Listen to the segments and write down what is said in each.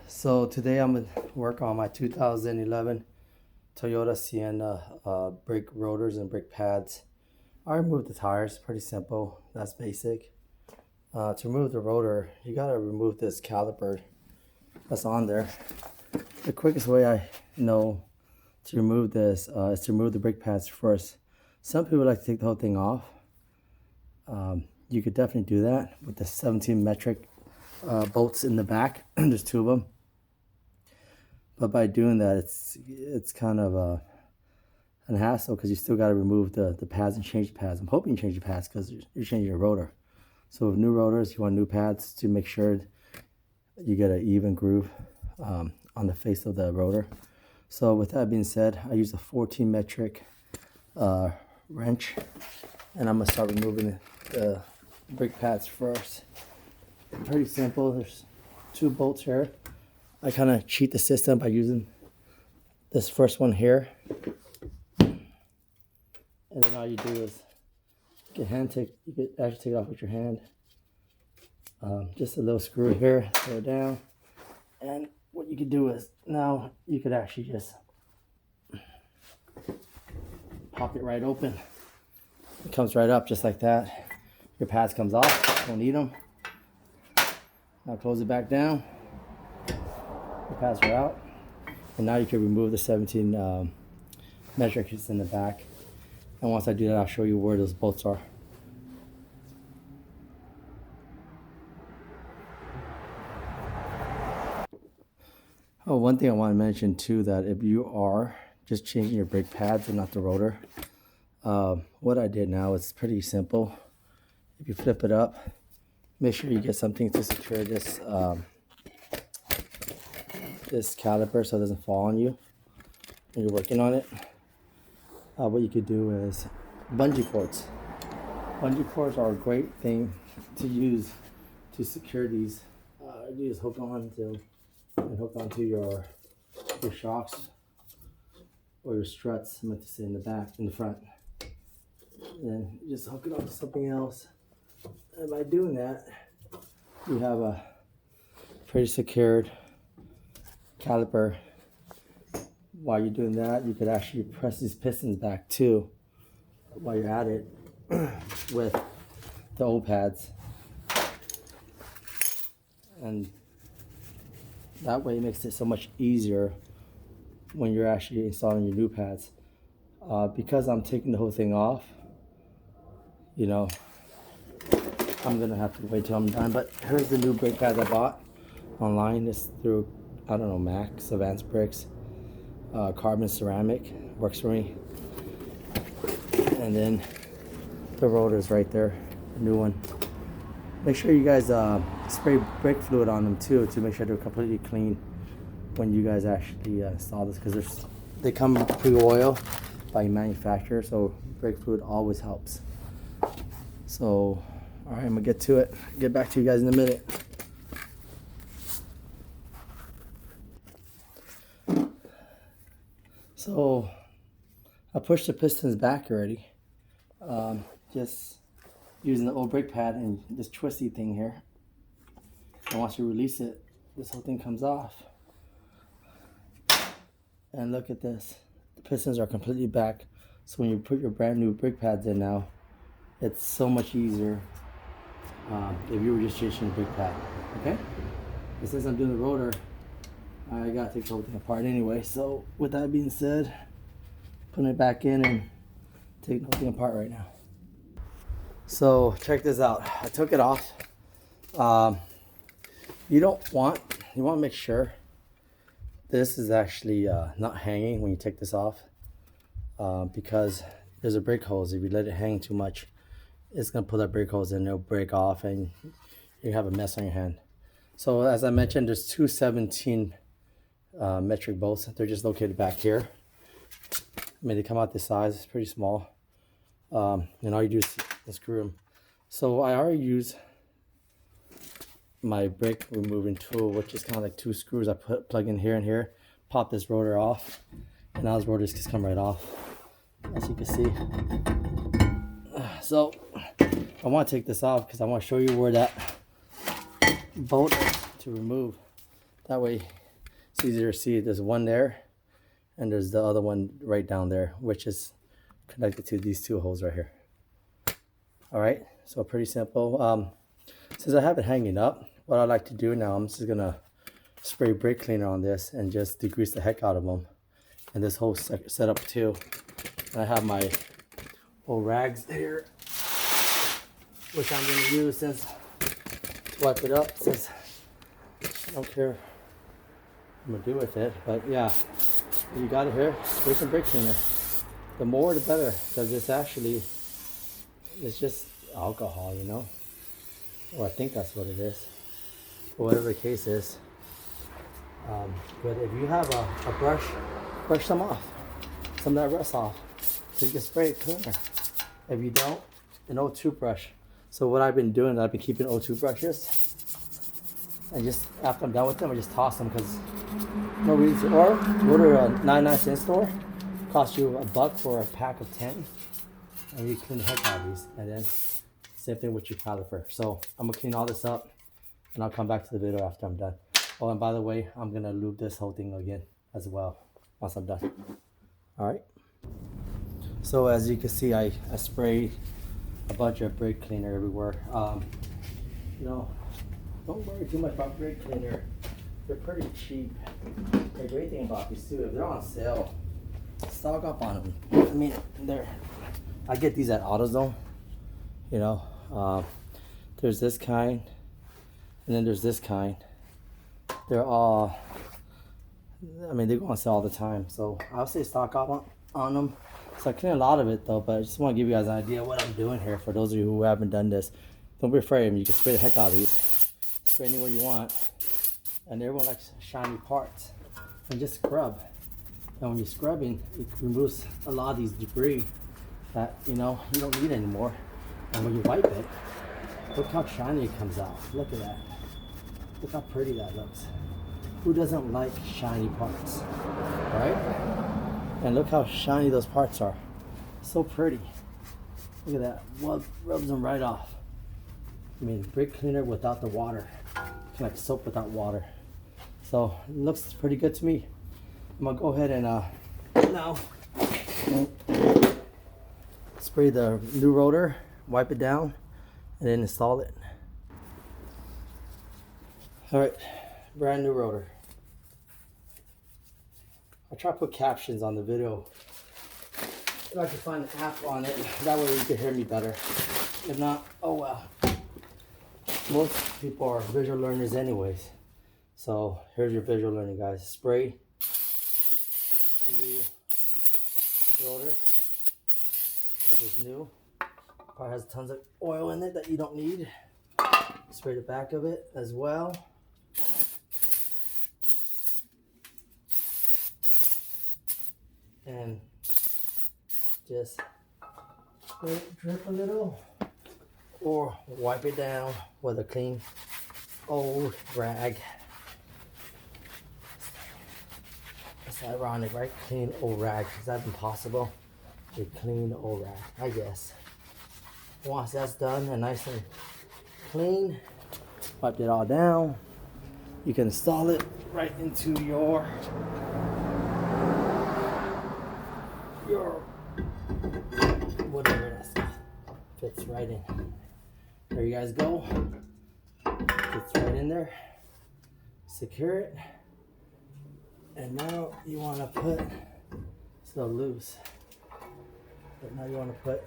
So today I'm gonna work on my 2011 Toyota Sienna brake rotors and brake pads. I removed the tires, pretty simple, that's basic. To remove the rotor, you gotta remove this caliper that's on there. The quickest way I know to remove this is to remove the brake pads first. Some people like to take the whole thing off. You could definitely do that with the 17 metric bolts in the back. There's two of them. But by doing that, it's kind of a hassle because you still got to remove the pads and change the pads. I'm hoping you change the pads because you're changing your rotor. So with new rotors, you want new pads to make sure you get an even groove on the face of the rotor. So with that being said, I use a 14 metric wrench, and I'm gonna start removing the brake pads first. Pretty simple. There's two bolts here. I kind of cheat the system by using this first one here. And then all you do is you could actually take it off with your hand. Just a little screw here, throw it down. And what you could do is now you could actually just pop it right open. It comes right up just like that. Your pads comes off, don't need them. Now close it back down. The pads are out, and now you can remove the 17 metric that's in the back. And once I do that, I'll show you where those bolts are. Oh, one thing I want to mention too, that if you are just changing your brake pads and not the rotor, what I did now is pretty simple. If you flip it up, make sure you get something to secure this this caliper so it doesn't fall on you when you're working on it. What you could do is bungee cords. Bungee cords are a great thing to use to secure these. You just hook onto your shocks or your struts. I meant to say in the front. And then you just hook it onto something else. And by doing that, you have a pretty secured caliper. While you're doing that, you could actually press these pistons back too while you're at it with the old pads, and that way it makes it so much easier when you're actually installing your new pads. Because I'm taking the whole thing off, you know, I'm gonna have to wait till I'm done. But here's the new brake pads I bought online. It's through, I don't know, Max, Advanced Bricks, carbon ceramic, works for me. And then the rotor's right there, the new one. Make sure you guys spray brake fluid on them too, to make sure they're completely clean when you guys actually install this, because they come pre-oil by manufacturer, so brake fluid always helps. So, all right, I'm gonna get to it. Get back to you guys in a minute. So I pushed the pistons back already, just using the old brake pad and this twisty thing here. And once you release it, this whole thing comes off. And look at this, the pistons are completely back. So when you put your brand new brake pads in now, it's so much easier if you were just changing the brake pad, okay? But since I'm doing the rotor, I gotta take the whole thing apart anyway. So with that being said, putting it back in and taking the whole thing apart right now. So check this out. I took it off. You want to make sure this is actually not hanging when you take this off, because there's a brake hose. If you let it hang too much, it's gonna pull that brake hose and it'll break off and you have a mess on your hand. So as I mentioned, there's two 17 metric bolts. They're just located back here. I mean, they come out this size. It's pretty small. And all you do is unscrew them. So I already use my brake removing tool, which is kind of like two screws I plug in here and here. Pop this rotor off, and now this rotor just come right off, as you can see. So I want to take this off because I want to show you where that bolt is to remove. That way it's easier to see. There's one there and there's the other one right down there, which is connected to these two holes right here. All right, so pretty simple. Since I have it hanging up, what I like to do now, I'm just gonna spray brake cleaner on this and just degrease the heck out of them. And this whole setup too. And I have my old rags here, which I'm gonna use to wipe it up, since I don't care what I'm gonna do with it. But yeah, you got it here, spray some brake cleaner. The more the better, because it's just alcohol, you know? Well, I think that's what it is, or whatever the case is. But if you have a brush some off, some of that rust off, so you can spray it cleaner. If you don't, an O2 brush. So what I've been doing, I've been keeping O2 brushes, and just after I'm done with them, I just toss them, because no reason. Or go to a 99-cent store, cost you $1 for a pack of 10, and you clean the heck out of these. And then same thing with your caliper. So I'm gonna clean all this up, and I'll come back to the video after I'm done. Oh, and by the way, I'm gonna lube this whole thing again as well once I'm done. All right. So as you can see, I sprayed a bunch of brake cleaner everywhere. You know, don't worry too much about brake cleaner. They're pretty cheap. The great thing about these too, if they're on sale, stock up on them. I mean, I get these at AutoZone. You know, there's this kind, and then there's this kind. They're all, I mean, they go on sale all the time. So I'll say stock up on them. So I clean a lot of it though, but I just want to give you guys an idea of what I'm doing here for those of you who haven't done this. Don't be afraid. I mean, you can spray the heck out of these. Spray anywhere you want. And everyone likes shiny parts. And just scrub. And when you're scrubbing, it removes a lot of these debris that, you know, you don't need anymore. And when you wipe it, look how shiny it comes out. Look at that. Look how pretty that looks. Who doesn't like shiny parts, right? And look how shiny those parts are. So pretty. Look at that. Well, rubs them right off. I mean, brake cleaner without the water. Like soap without water. So it looks pretty good to me. I'm gonna go ahead and now spray the new rotor, wipe it down, and then install it. All right, brand new rotor. I'll try to put captions on the video if I can find an app on it. That way you can hear me better. If not, oh well. Most people are visual learners anyways. So here's your visual learning, guys. Spray the new rotor. This is new. Probably has tons of oil in it that you don't need. Spray the back of it as well. And just drip a little, or wipe it down with a clean old rag. It's ironic, right? Clean old rag. Is that impossible? A clean old rag, I guess. Once that's done and nice and clean, wipe it all down. You can install it right into your whatever that stuff fits right in. There you guys go. Fits right in there. Secure it. And now you want to put, it's a little loose, but now you want to put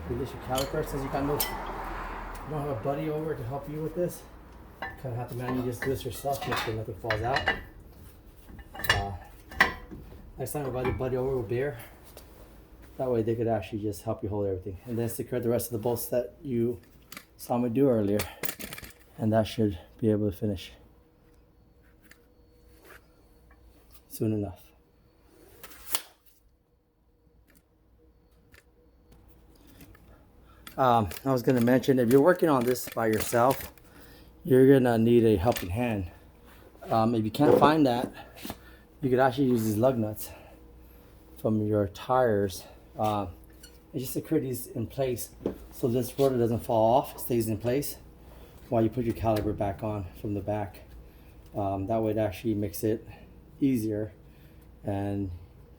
release your caliper, since you don't have a buddy over to help you with this. Kind of have to manually just do this yourself, make sure nothing falls out. Next time invite your buddy over with beer. That way they could actually just help you hold everything. And then secure the rest of the bolts that you saw me do earlier. And that should be able to finish soon enough. I was going to mention, if you're working on this by yourself, you're going to need a helping hand. If you can't find that, you could actually use these lug nuts from your tires. And just secure these in place so this rotor doesn't fall off, it stays in place while you put your caliper back on from the back. That way it actually makes it easier, and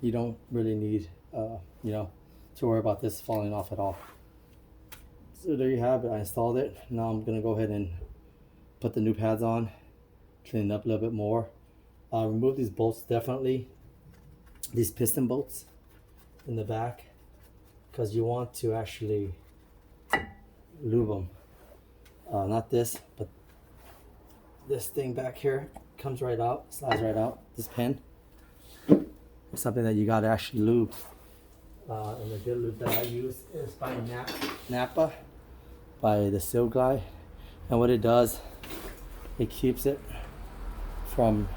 you don't really need you know, to worry about this falling off at all. So there you have it. I installed it. Now I'm gonna go ahead and put the new pads on, clean it up a little bit more. Remove these bolts, definitely these piston bolts in the back, because you want to actually lube them. Not this, but this thing back here comes right out, slides right out. This pin is something that you got to actually lube. And the good lube that I use is by Napa, by the Seal Glide. And what it does, it keeps it from,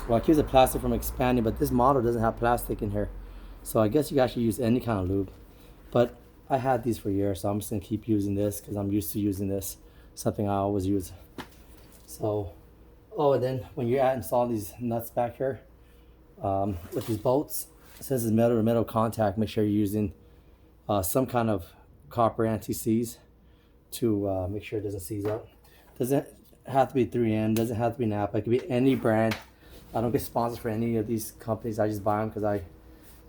well, it keeps the plastic from expanding, but this model doesn't have plastic in here. So I guess you can actually use any kind of lube. But I had these for years, so I'm just gonna keep using this because I'm used to using this. Something I always use. So, oh, and then when you're installing these nuts back here, with these bolts, since it's metal to metal contact, make sure you're using some kind of copper anti-seize to make sure it doesn't seize up. Doesn't have to be 3M, doesn't have to be Napa, it could be any brand. I don't get sponsored for any of these companies, I just buy them because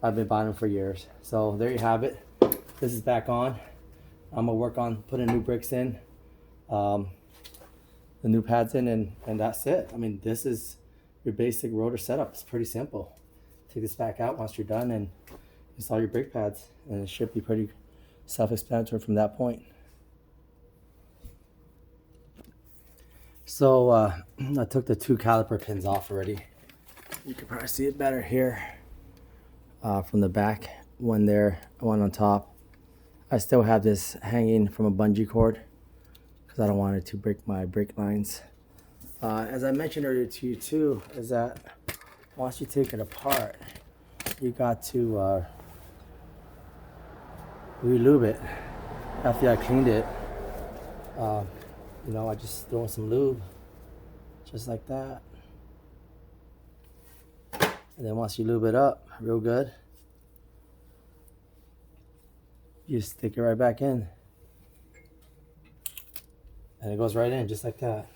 I've been buying them for years. So there you have it. This is back on. I'm gonna work on putting new bricks in, the new pads in, and that's it. I mean, this is your basic rotor setup. It's pretty simple. Take this back out once you're done and install your brake pads, and it should be pretty self-explanatory from that point. So I took the 2 caliper pins off already. You can probably see it better here from the back. One there, one on top. I still have this hanging from a bungee cord because I don't want it to break my brake lines. As I mentioned earlier to you too, is that once you take it apart, you got to re-lube it. After I cleaned it, you know, I just throw in some lube, just like that. And then once you lube it up real good, you stick it right back in. And it goes right in just like that.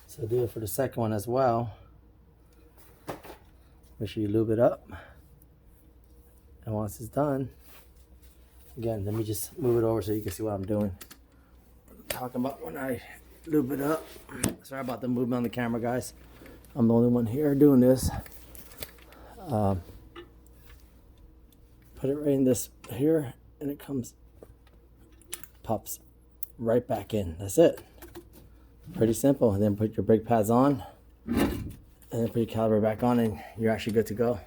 So do it for the second one as well. Make sure you lube it up. And once it's done, again, let me just move it over so you can see what I'm doing. Talking about when I lube it up. Sorry about the movement on the camera, guys. I'm the only one here doing this. Put it right in this here, and it pops right back in. That's it. Pretty simple. And then put your brake pads on, and then put your caliper back on, and you're actually good to go.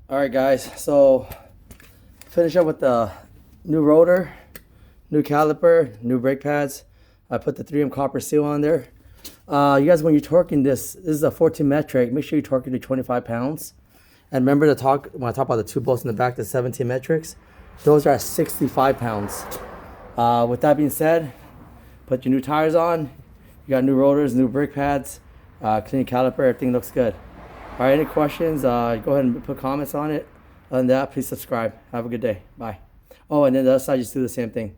All right, guys. So finish up with the new rotor, new caliper, new brake pads. I put the 3M copper seal on there. You guys, when you're torquing this is a 14 metric. Make sure you torque it to 25 pounds. And remember to talk, when I talk about the 2 bolts in the back, the 17 metrics, those are at 65 pounds. With that being said, put your new tires on. You got new rotors, new brake pads, clean caliper, everything looks good. All right, any questions, go ahead and put comments on it. Other than that, please subscribe. Have a good day. Bye. Oh, and then the other side, just do the same thing.